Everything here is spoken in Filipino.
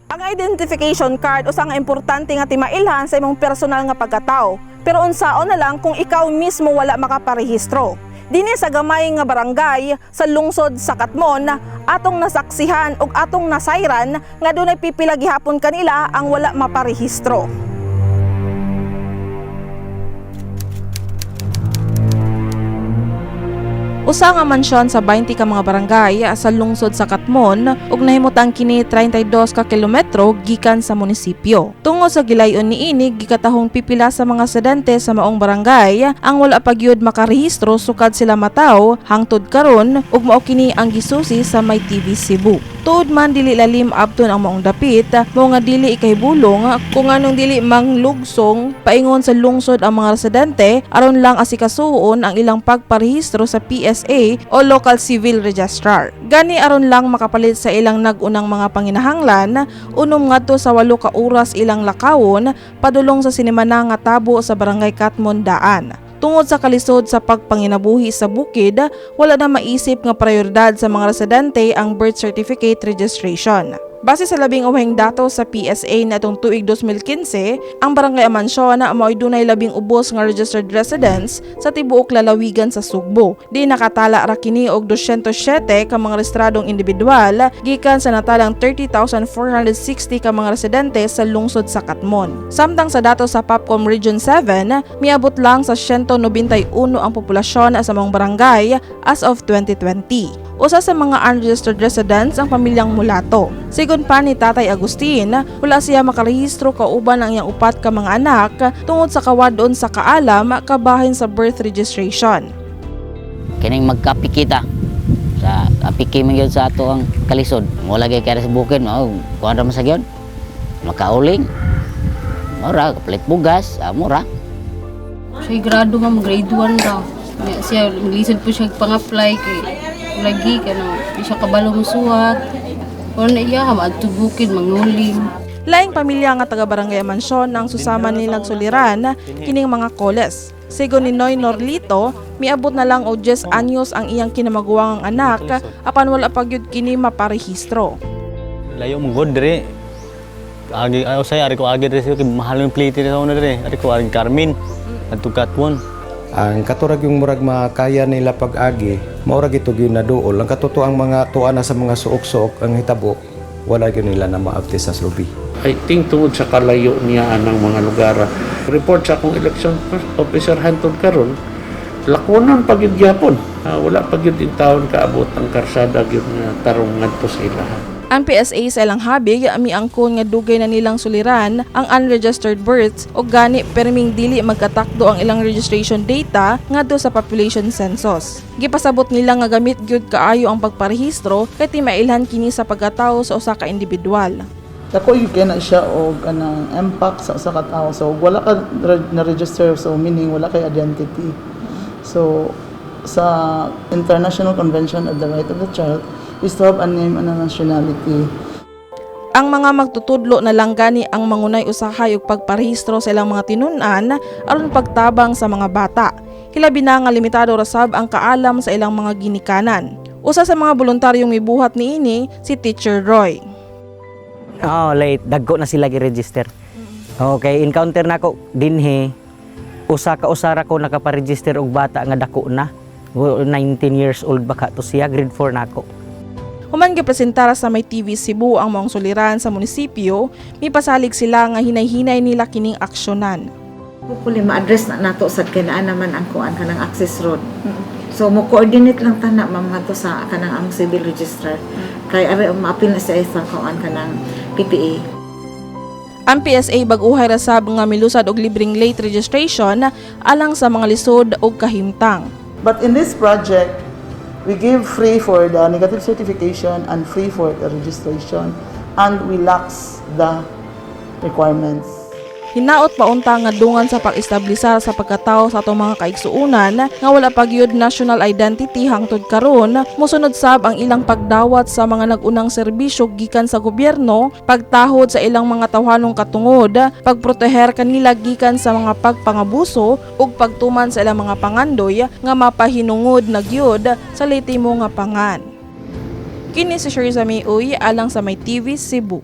Ang identification card usa nga importante nga timailhan sa imong personal nga pagkatao. Pero unsaon na lang kung ikaw mismo wala makaparehistro. Dinhi sa gamay nga barangay sa lungsod sa Katmon, atong nasaksihan ug atong nasayran nga dunay pipila gihapon kanila ang wala maparehistro. Usa nga mansyon sa 20 ka mga barangay sa lungsod sa Katmon ug nahimutang kini 32 ka kilometro gikan sa munisipyo. Tungod sa gilayon niini gikatahong pipila sa mga residente sa maong barangay ang wala pa gyud makarehistro sukad sila mataw hangtod karon ug mao kini ang gisusi sa May TV Cebu. Tuod man dili lalim abton ang maong dapit, mao nga dili ikahibulong kung anong dili manglugsong paingon sa lungsod ang mga residente aron lang asikasuon ang ilang pagparehistro sa PSA o Local Civil Registrar. Gani aron lang makapalit sa ilang nagunang mga panginahanglan, unom ngadto sa 8 ka oras ilang lakawon padulong sa sinimana nga tabo sa Barangay Katmon Daan. Tungod sa kalisod sa pagpanginabuhi sa bukid, wala na maisip nga prioridad sa mga residente ang birth certificate registration. Base sa labing uwahing datos sa PSA natong tuig 2015, ang Barangay Amansyon na mao'y dunay labing ubos nga registered residents sa tibuok lalawigan sa Sugbo. Di nakatala ra kini og 207 ka mga rehistradong individual gikan sa natalang 30,460 ka mga residente sa lungsod sa Katmon. Samtang sa datos sa Popcom Region 7, miabot lang sa 191 ang populasyon sa mga barangay as of 2020. Usa sa mga unregistered residents ang pamilyang Mulato. Sigon pa ni Tatay Agustin, wala siya makarehistro kauban ang iyang 4 ka mga anak tungod sa kawadon sa kaalam kabahin sa birth registration. Kining magkapikita sa apiki man gyud sa ato ang kalisod. Wala gyud kay sa bukid, mao kuan ra man sa gyud. Makauling. Mura kapalit bugas, mura. Siya grado nga grade 1 daw. Siya lisod po siya pang-apply kay lagi di siya kabalo musuwat. Wala na iya maadtubukid manguling. Laing pamilya nga taga Barangay Amansyon ang susama nilang suliran kining mga koles. Sigon ni Noy Norlito, miabot na lang og 10 anyos ang iyang kinamagwang anak apan wala pa gyud kini maparehistro. Layo mo god dire. Agi ayo say ari ko agi dire kay mahal yung plate sa una dire. Ari ko ari Carmen adto Katmon. Ang katurag yung murag makaya nila pag-agi, maurag ito yun na dool. Ang katotoang mga tuan na sa mga suok-suok ang hitabo, wala yun nila na maabti sa slubi. I think tungod sa kalayo niya ng mga lugar. Report sa akong election officer hantod karon, lakonon pag yun gyapon. Wala pag yun din taon kaabot ang karsada yun nga tarong ngadto sa ilahan. Ang PSA sa ilang habig miangkon nga dugay na nilang suliran ang unregistered births o gani perming dili magkatakdo ang ilang registration data ngadto sa population census. Gipasabot nila nga gamit gyud kaayo ang pagparehistro kay timailhan kini sa pagkatawo sa usa ka individual. Dako yung kena siya o kanang impact sa usa ka tawo, so wala ka na-register, so meaning wala kay identity. So sa International Convention of the Right of the Child is to have a name and a nationality. Ang mga magtutudlo na lang gani ang mangunay usahay ug pagparehistro sa ilang mga tinun-an aron pagtabang sa mga bata. Hilabi na nga limitado rasab ang kaalam sa ilang mga ginikanan. Usa sa mga voluntaryong mibuhat niini si Teacher Roy. Late dagko na sila gi-register. Okay, encounter nako dinhi usa ko nakaparegister og bata nga dako na. 19 years old baka to siya, grade 4 nako. Human gipresentara sa May TV Cebu ang maong suliran sa munisipyo, mipasalig sila nga hinay-hinay nila kining aksyonan. Hopefully ma-address na nato sa kinaan naman ang kuan kanang access road. So mo coordinate lang tana ma'am to sa kanang ang civil registrar. Kay ari ma-appeal na sa isa kuan kanang PPA. Ang PSA bag-uhay rasab nga milusad og libreng late registration alang sa mga lisod og kahimtang. But in this project, we give free for the negative certification and free for the registration, and we lax the requirements. Hinaot paunta nga dungan sa pag-establisar sa pagkatao sa atong mga kaigsuonan nga wala pa gyud national identity hangtod karon, mosunod sab ang ilang pagdawat sa mga nagunang serbisyo gikan sa gobyerno, pagtahod sa ilang mga tawhanong katungod, pagproteher kanila gikan sa mga pagpangabuso ug pagtuman sa ilang mga pangandoy nga mapahinungod na gyud sa lehitimo nga pangan. Kini si Sherzami Uy alang sa May TV Cebu.